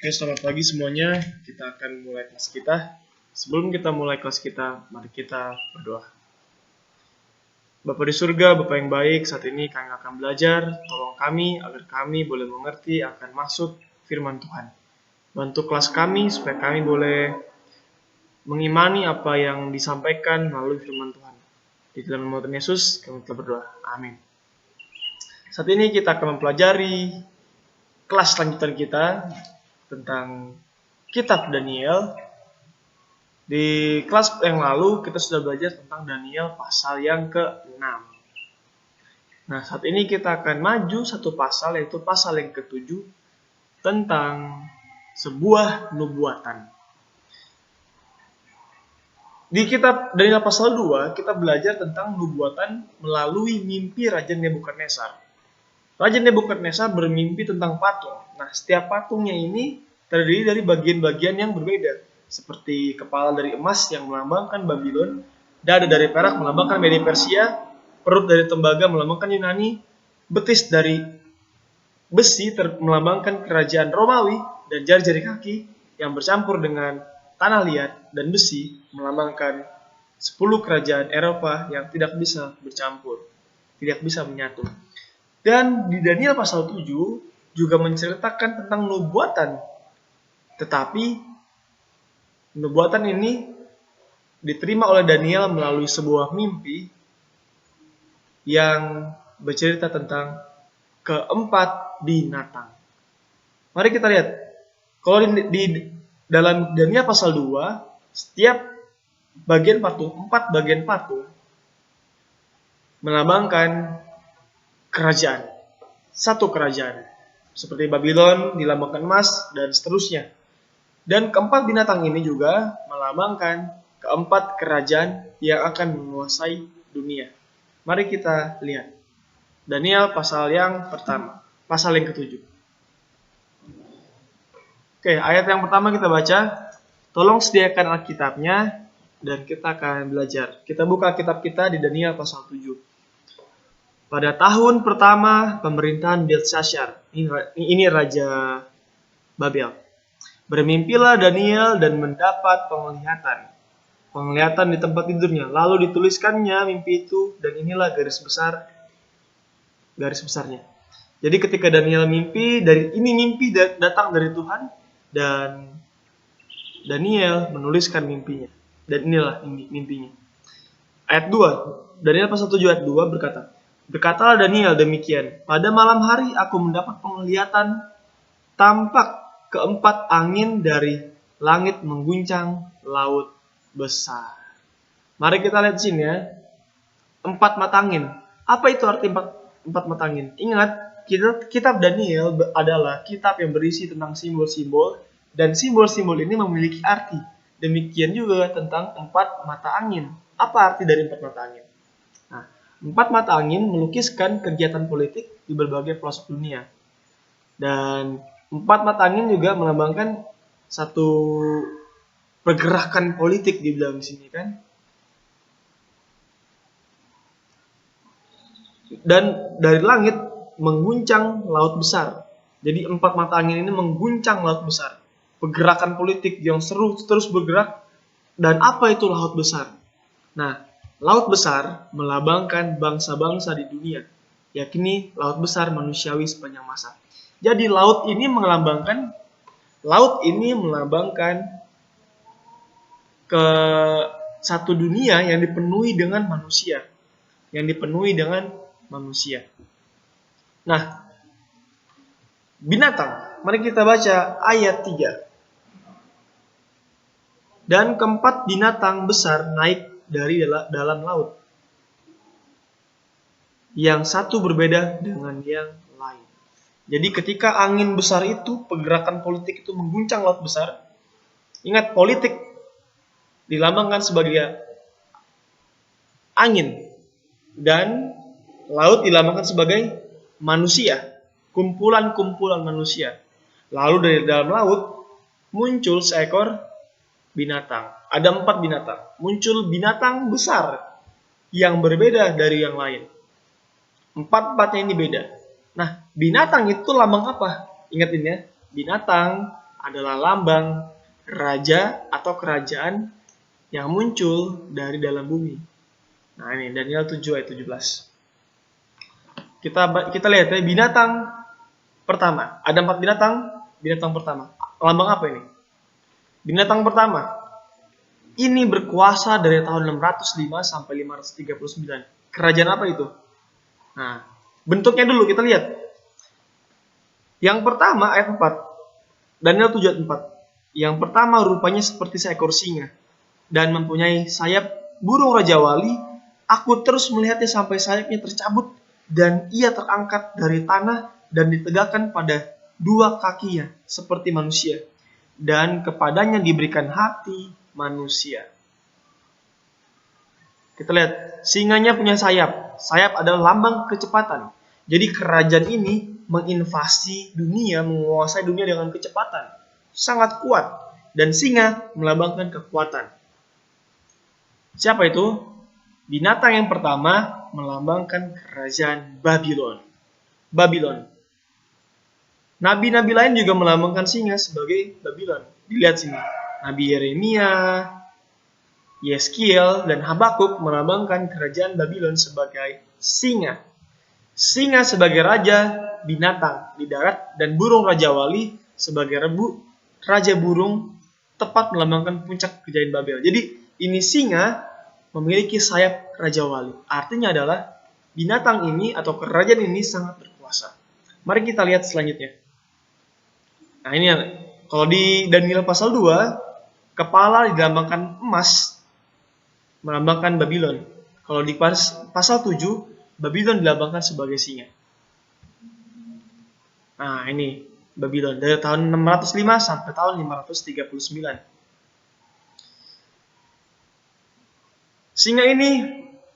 Oke, selamat pagi semuanya. Kita akan mulai kelas kita. Sebelum kita mulai kelas kita, mari kita berdoa. Bapa di surga, Bapa yang baik, saat ini kami akan belajar. Tolong kami agar kami boleh mengerti akan maksud firman Tuhan. Bantu kelas kami supaya kami boleh mengimani apa yang disampaikan melalui firman Tuhan. Di dalam nama Tuhan Yesus, kami telah berdoa. Amin. Saat ini kita akan mempelajari kelas lanjutan kita tentang kitab Daniel. Di kelas yang lalu kita sudah belajar tentang Daniel pasal yang ke-6. Nah, saat ini kita akan maju satu pasal, yaitu pasal yang ke-7 tentang sebuah nubuatan. Di kitab Daniel pasal 2 kita belajar tentang nubuatan melalui mimpi Raja Nebukadnezar. Raja Nebukadnezar bermimpi tentang patung. Nah, setiap patungnya ini terdiri dari bagian-bagian yang berbeda, seperti kepala dari emas yang melambangkan Babylon, dada dari perak melambangkan Media Persia, perut dari tembaga melambangkan Yunani, betis dari besi melambangkan kerajaan Romawi, dan jari-jari kaki yang bercampur dengan tanah liat dan besi melambangkan 10 kerajaan Eropa yang tidak bisa bercampur, tidak bisa menyatu. Dan di Daniel pasal 7 juga menceritakan tentang nubuatan. Tetapi nubuatan ini diterima oleh Daniel melalui sebuah mimpi yang bercerita tentang keempat binatang. Mari kita lihat. Kalau di dalam Daniel pasal 2, setiap bagian patung, 4 bagian patung melambangkan kerajaan. Satu kerajaan. Seperti Babylon dilambangkan emas dan seterusnya. Dan keempat binatang ini juga melambangkan keempat kerajaan yang akan menguasai dunia. Mari kita lihat. Daniel pasal yang pertama. Pasal yang ke-7. Oke, ayat yang pertama kita baca. Tolong sediakan Alkitabnya dan kita akan belajar. Kita buka kitab kita di Daniel pasal 7. Pada tahun pertama pemerintahan Belshazzar, ini Raja Babel, bermimpilah Daniel dan mendapat penglihatan di tempat tidurnya. Lalu dituliskannya mimpi itu, dan inilah garis besarnya. Jadi ketika Daniel mimpi, mimpi datang dari Tuhan, dan Daniel menuliskan mimpinya. Dan inilah mimpinya. Ayat 2, Daniel pasal 7 ayat 2 berkata, "Berkatalah Daniel demikian, pada malam hari aku mendapat penglihatan, tampak keempat angin dari langit mengguncang laut besar." Mari kita lihat sini ya. 4 mata angin. Apa itu arti 4 mata angin? Ingat, kitab Daniel adalah kitab yang berisi tentang simbol-simbol, dan simbol-simbol ini memiliki arti. Demikian juga tentang 4 mata angin. Apa arti dari 4 mata angin? 4 mata angin melukiskan kegiatan politik di berbagai pelosok dunia. Dan 4 mata angin juga melambangkan satu pergerakan politik di dalam sini kan. Dan dari langit mengguncang laut besar. Jadi 4 mata angin ini mengguncang laut besar. Pergerakan politik yang seru terus bergerak. Dan apa itu laut besar? Nah, laut besar melambangkan bangsa-bangsa di dunia, yakni laut besar manusiawi sepanjang masa. Jadi laut ini melambangkan ke satu dunia yang dipenuhi dengan manusia. Nah, binatang. Mari kita baca ayat 3. Dan keempat binatang besar naik dari dalam laut. Yang satu berbeda dengan yang lain. Jadi ketika angin besar itu, pergerakan politik itu mengguncang laut besar. Ingat, politik dilambangkan sebagai angin. Dan laut dilambangkan sebagai manusia. Kumpulan-kumpulan manusia. Lalu dari dalam laut muncul seekor binatang. Ada 4 binatang. Muncul binatang besar yang berbeda dari yang lain. 4-4-nya ini beda. Nah, binatang itu lambang apa? Ingat ini ya. Binatang adalah lambang raja atau kerajaan yang muncul dari dalam bumi. Nah, ini Daniel 7 ayat 17. Kita lihat ya, binatang pertama. Ada 4 binatang. Binatang pertama. Lambang apa ini? Binatang pertama. Ini berkuasa dari tahun 605 sampai 539. Kerajaan apa itu? Nah, bentuknya dulu kita lihat. Yang pertama ayat 4. Daniel 7 ayat 4. Yang pertama rupanya seperti seekor singa dan mempunyai sayap burung Raja Wali. Aku terus melihatnya sampai sayapnya tercabut dan ia terangkat dari tanah dan ditegakkan pada 2 kakinya seperti manusia. Dan kepadanya diberikan hati manusia. Kita lihat, singanya punya sayap. Sayap adalah lambang kecepatan. Jadi kerajaan ini menginvasi dunia, menguasai dunia dengan kecepatan. Sangat kuat. Dan singa melambangkan kekuatan. Siapa itu? Binatang yang pertama melambangkan kerajaan Babylon. Babylon. Nabi-nabi lain juga melambangkan singa sebagai Babylon. Dilihat sini. Nabi Yeremia, Yeskiel, dan Habakuk melambangkan kerajaan Babylon sebagai singa. Singa sebagai raja binatang di darat dan burung Raja Wali sebagai raja burung, tepat melambangkan puncak kejayaan Babel. Jadi ini singa memiliki sayap Raja Wali. Artinya adalah binatang ini atau kerajaan ini sangat berkuasa. Mari kita lihat selanjutnya. Nah ini kalau di Daniel pasal 2, kepala dilambangkan emas, melambangkan Babylon. Kalau di pasal 7, Babylon dilambangkan sebagai singa. Nah ini Babylon dari tahun 605 sampai tahun 539. Singa ini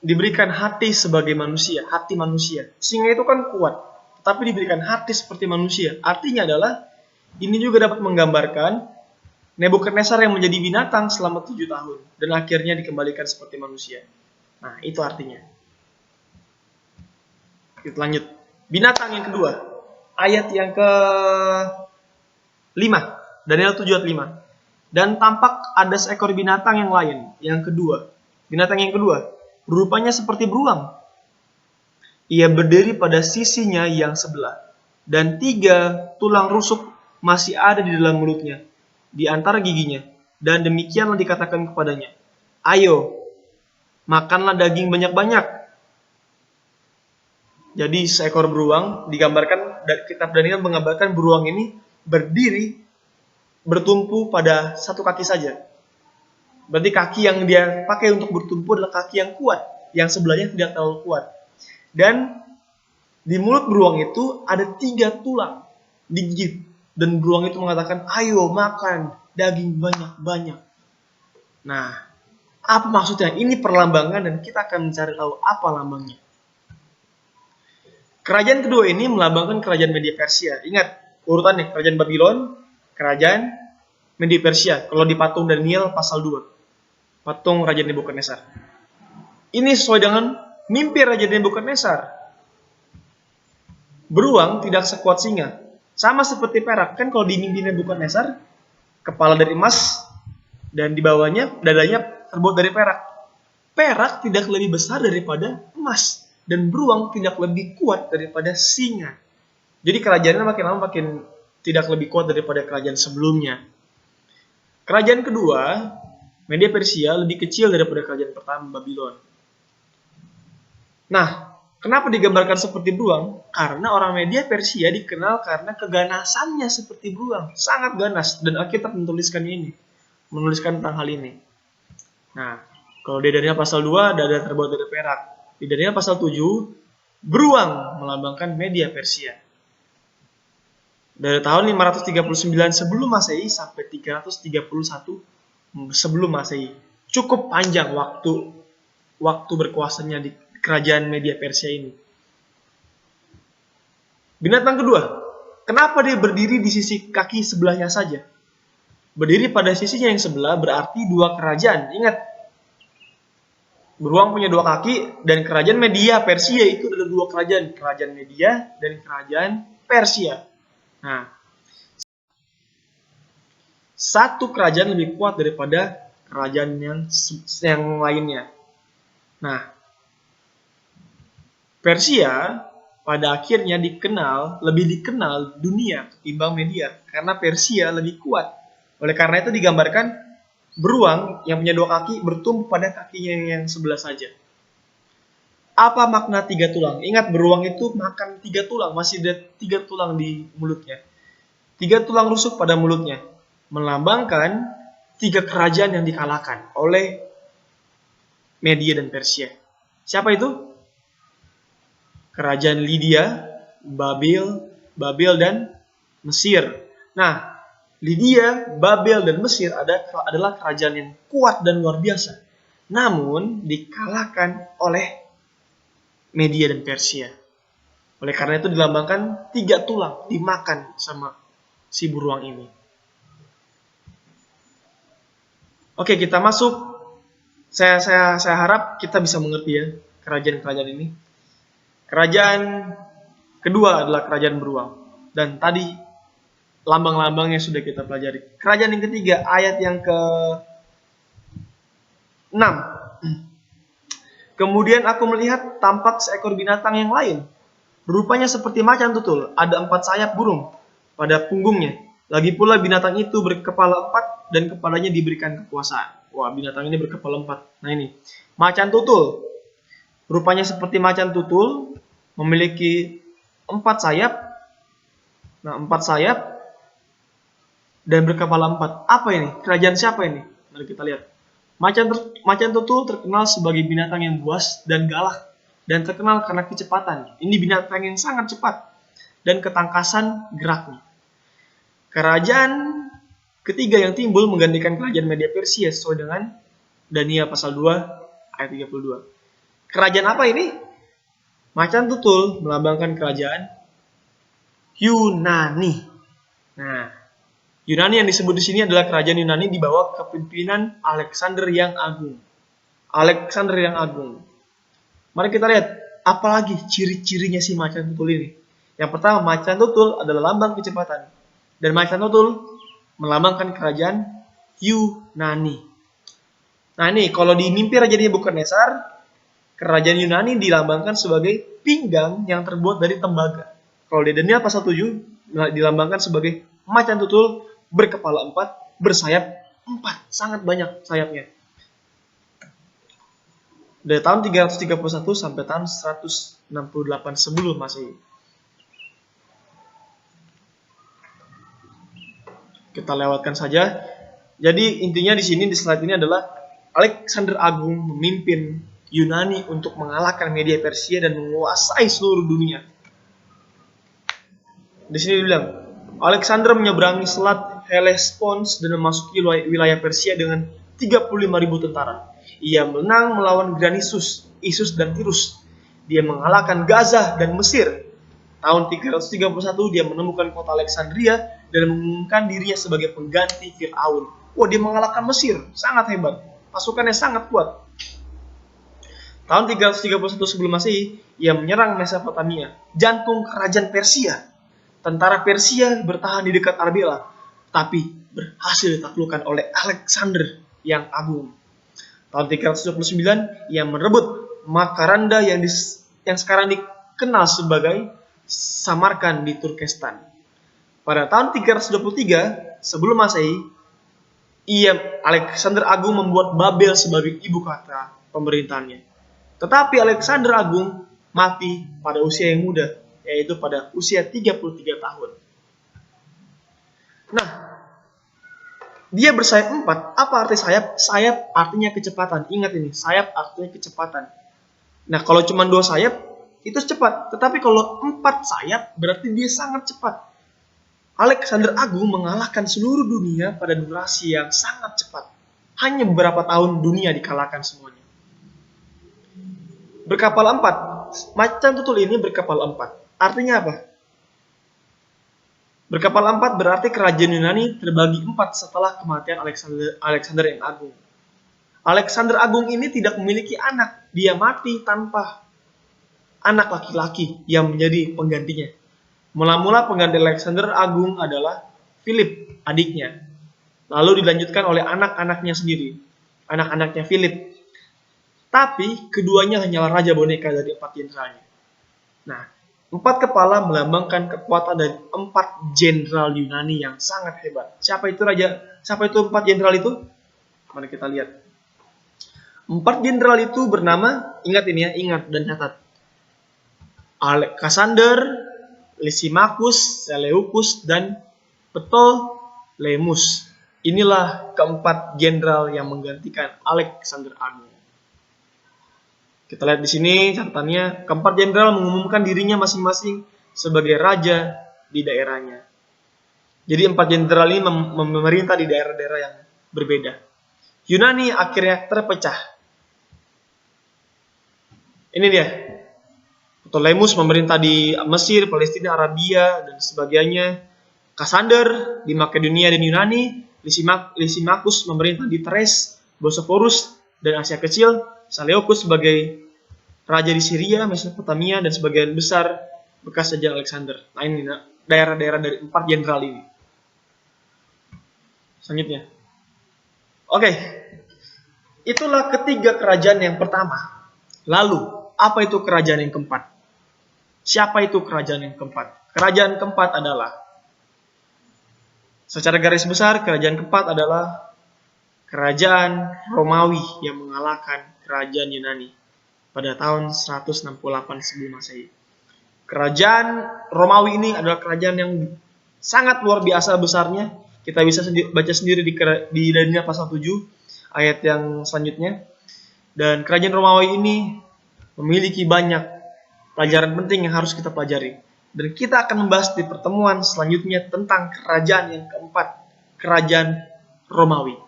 diberikan hati sebagai manusia, hati manusia. Singa itu kan kuat, tetapi diberikan hati seperti manusia. Artinya adalah ini juga dapat menggambarkan Nebukadnezar yang menjadi binatang selama 7 tahun dan akhirnya dikembalikan seperti manusia. Nah, itu artinya. Kita lanjut. Binatang yang kedua. Ayat yang ke-5. Daniel 7 ayat 5. Dan tampak ada seekor binatang yang lain. Yang kedua. Binatang yang kedua. Rupanya seperti beruang. Ia berdiri pada sisinya yang sebelah. Dan 3 tulang rusuk masih ada di dalam mulutnya, di antara giginya. Dan demikianlah dikatakan kepadanya, ayo, makanlah daging banyak-banyak. Jadi seekor beruang digambarkan, kitab Daniel menggambarkan beruang ini berdiri bertumpu pada 1 kaki saja. Berarti kaki yang dia pakai untuk bertumpu adalah kaki yang kuat, yang sebelahnya tidak terlalu kuat. Dan di mulut beruang itu ada 3 tulang digigit. Dan beruang itu mengatakan, ayo makan daging banyak-banyak. Nah, apa maksudnya? Ini perlambangan dan kita akan mencari tahu apa lambangnya. Kerajaan kedua ini melambangkan kerajaan Media Persia. Ingat urutannya, kerajaan Babylon, kerajaan Media Persia. Kalau di patung Daniel pasal 2. Patung Raja Nebukadnezar. Ini sesuai dengan mimpi Raja Nebukadnezar. Beruang tidak sekuat singa. Sama seperti perak. Kan kalau di mimpi Nebukadnezar, kepala dari emas dan di bawahnya dadanya terbuat dari perak. Perak tidak lebih besar daripada emas. Dan beruang tidak lebih kuat daripada singa. Jadi kerajaannya makin lama makin tidak lebih kuat daripada kerajaan sebelumnya. Kerajaan kedua, Media Persia, lebih kecil daripada kerajaan pertama, Babylon. Nah, kenapa digambarkan seperti beruang? Karena orang Media Persia dikenal karena keganasannya seperti beruang. Sangat ganas. Dan Alkitab menuliskannya ini. Menuliskan tentang hal ini. Nah, kalau di Daniel pasal 2, dada terbuat dari perak. Di Daniel pasal 7, beruang melambangkan Media Persia. Dari tahun 539 sebelum Masehi sampai 331 sebelum Masehi. Cukup panjang waktu berkuasanya di kerajaan Media Persia ini. Binatang kedua, kenapa dia berdiri di sisi kaki sebelahnya saja? Berdiri pada sisinya yang sebelah berarti 2 kerajaan. Ingat, beruang punya 2 kaki dan kerajaan Media Persia itu ada 2 kerajaan. Kerajaan Media dan kerajaan Persia. Nah, satu kerajaan lebih kuat daripada kerajaan yang lainnya. Nah, Persia pada akhirnya lebih dikenal dunia ketimbang Media karena Persia lebih kuat. Oleh karena itu digambarkan beruang yang punya 2 kaki bertumpu pada kakinya yang sebelah saja. Apa makna 3 tulang? Ingat, beruang itu makan 3 tulang, masih ada 3 tulang di mulutnya. 3 tulang rusuk pada mulutnya, melambangkan 3 kerajaan yang dikalahkan oleh Media dan Persia. Siapa itu? Kerajaan Lydia, Babel dan Mesir. Nah, Lydia, Babel dan Mesir adalah kerajaan yang kuat dan luar biasa. Namun dikalahkan oleh Media dan Persia. Oleh karena itu dilambangkan 3 tulang dimakan sama si beruang ini. Oke, kita masuk. Saya harap kita bisa mengerti ya kerajaan-kerajaan ini. Kerajaan kedua adalah kerajaan beruang. Dan tadi lambang-lambangnya sudah kita pelajari. Kerajaan yang ketiga, ayat yang ke-6. Kemudian aku melihat tampak seekor binatang yang lain. Rupanya seperti macan tutul, ada 4 sayap burung pada punggungnya. Lagi pula binatang itu berkepala 4 dan kepalanya diberikan kekuasaan. Wah, binatang ini berkepala 4. Nah ini, macan tutul. Rupanya seperti macan tutul, memiliki 4 sayap. Nah, 4 sayap dan berkepala 4. Apa ini? Kerajaan siapa ini? Mari kita lihat. Macan tutul terkenal sebagai binatang yang buas dan galak dan terkenal karena kecepatan. Ini binatang yang sangat cepat dan ketangkasan geraknya. Kerajaan ketiga yang timbul menggantikan kerajaan Media Persia sesuai dengan Daniel pasal 2 ayat 32. Kerajaan apa ini? Macan tutul melambangkan kerajaan Yunani. Nah, Yunani yang disebut di sini adalah kerajaan Yunani di bawah kepemimpinan Alexander yang Agung. Alexander yang Agung. Mari kita lihat apalagi ciri-cirinya si macan tutul ini. Yang pertama, macan tutul adalah lambang kecepatan. Dan macan tutul melambangkan kerajaan Yunani. Nah ini, kalau di mimpi Raja Nebukadnezar, kerajaan Yunani dilambangkan sebagai pinggang yang terbuat dari tembaga. Kalau di Daniel pasal 7 dilambangkan sebagai macan tutul berkepala 4, bersayap 4. Sangat banyak sayapnya. Dari tahun 331 sampai tahun 168 sebelum Masehi. Kita lewatkan saja. Jadi intinya di sini di slide ini adalah Alexander Agung memimpin Yunani untuk mengalahkan Media Persia dan menguasai seluruh dunia. Di sini dibilang, Alexander menyeberangi selat Hellespont dan memasuki wilayah Persia dengan 35.000 tentara. Ia menang melawan Granisus, Isus dan Tirus. Dia mengalahkan Gaza dan Mesir. Tahun 331 dia menemukan kota Alexandria dan mengumumkan dirinya sebagai pengganti Fir'aun. Wah, dia mengalahkan Mesir, sangat hebat. Pasukannya sangat kuat. Tahun 331 sebelum Masehi, ia menyerang Mesopotamia, jantung kerajaan Persia. Tentara Persia bertahan di dekat Arbela, tapi berhasil ditaklukkan oleh Alexander yang Agung. Tahun 329, ia merebut Makaranda yang sekarang dikenal sebagai Samarkand di Turkestan. Pada tahun 323 sebelum Masehi, Alexander Agung membuat Babel sebagai ibu kota pemerintahannya. Tetapi Alexander Agung mati pada usia yang muda, yaitu pada usia 33 tahun. Nah, dia bersayap 4. Apa arti sayap? Sayap artinya kecepatan. Ingat ini, sayap artinya kecepatan. Nah, kalau cuma 2 sayap, itu cepat. Tetapi kalau 4 sayap, berarti dia sangat cepat. Alexander Agung mengalahkan seluruh dunia pada durasi yang sangat cepat. Hanya beberapa tahun dunia dikalahkan semuanya. Berkepala 4. Macan tutul ini berkepala 4. Artinya apa? Berkepala 4 berarti kerajaan Yunani terbagi 4 setelah kematian Alexander yang Agung. Alexander Agung ini tidak memiliki anak. Dia mati tanpa anak laki-laki yang menjadi penggantinya. Mula-mula pengganti Alexander Agung adalah Philip, adiknya. lalu dilanjutkan oleh anak-anaknya sendiri, anak-anaknya Philip. Tapi keduanya hanyalah raja boneka dari 4 jenderalnya. Nah, 4 kepala melambangkan kekuatan dari 4 jenderal Yunani yang sangat hebat. Siapa itu 4 jenderal itu? Mari kita lihat. 4 jenderal itu bernama, ingat ini ya, ingat dan catat. Alexander, Lysimachus, Seleucus, dan Ptolemus. Inilah keempat jenderal yang menggantikan Alexander Agung. Kita lihat di sini catatannya, keempat jenderal mengumumkan dirinya masing-masing sebagai raja di daerahnya. Jadi 4 jenderal ini memerintah di daerah-daerah yang berbeda. Yunani akhirnya terpecah. Ini dia. Ptolemus memerintah di Mesir, Palestina, Arabia, dan sebagainya. Kassander di Makedonia dan Yunani. Lysimachus memerintah di Thrace, Bosporus, dan Asia Kecil. Seleucus sebagai raja di Syria, Mesopotamia, dan sebagian besar bekas jajah Alexander. Nah, ini daerah-daerah dari 4 jenderal ini. Selanjutnya. Oke. Itulah ketiga kerajaan yang pertama. Lalu, apa itu kerajaan yang keempat? Siapa itu kerajaan yang keempat? Kerajaan keempat adalah, secara garis besar, kerajaan keempat adalah kerajaan Romawi yang mengalahkan kerajaan Yunani pada tahun 168 sebelum Masehi. Kerajaan Romawi ini adalah kerajaan yang sangat luar biasa besarnya. Kita bisa baca sendiri di Daniel pasal 7 ayat yang selanjutnya. Dan kerajaan Romawi ini memiliki banyak pelajaran penting yang harus kita pelajari. Dan kita akan membahas di pertemuan selanjutnya tentang kerajaan yang keempat, kerajaan Romawi.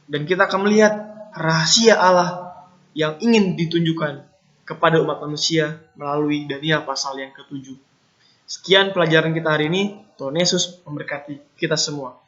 Dan kita akan melihat rahasia Allah yang ingin ditunjukkan kepada umat manusia melalui Daniel pasal yang ke-7. Sekian pelajaran kita hari ini. Tuhan Yesus memberkati kita semua.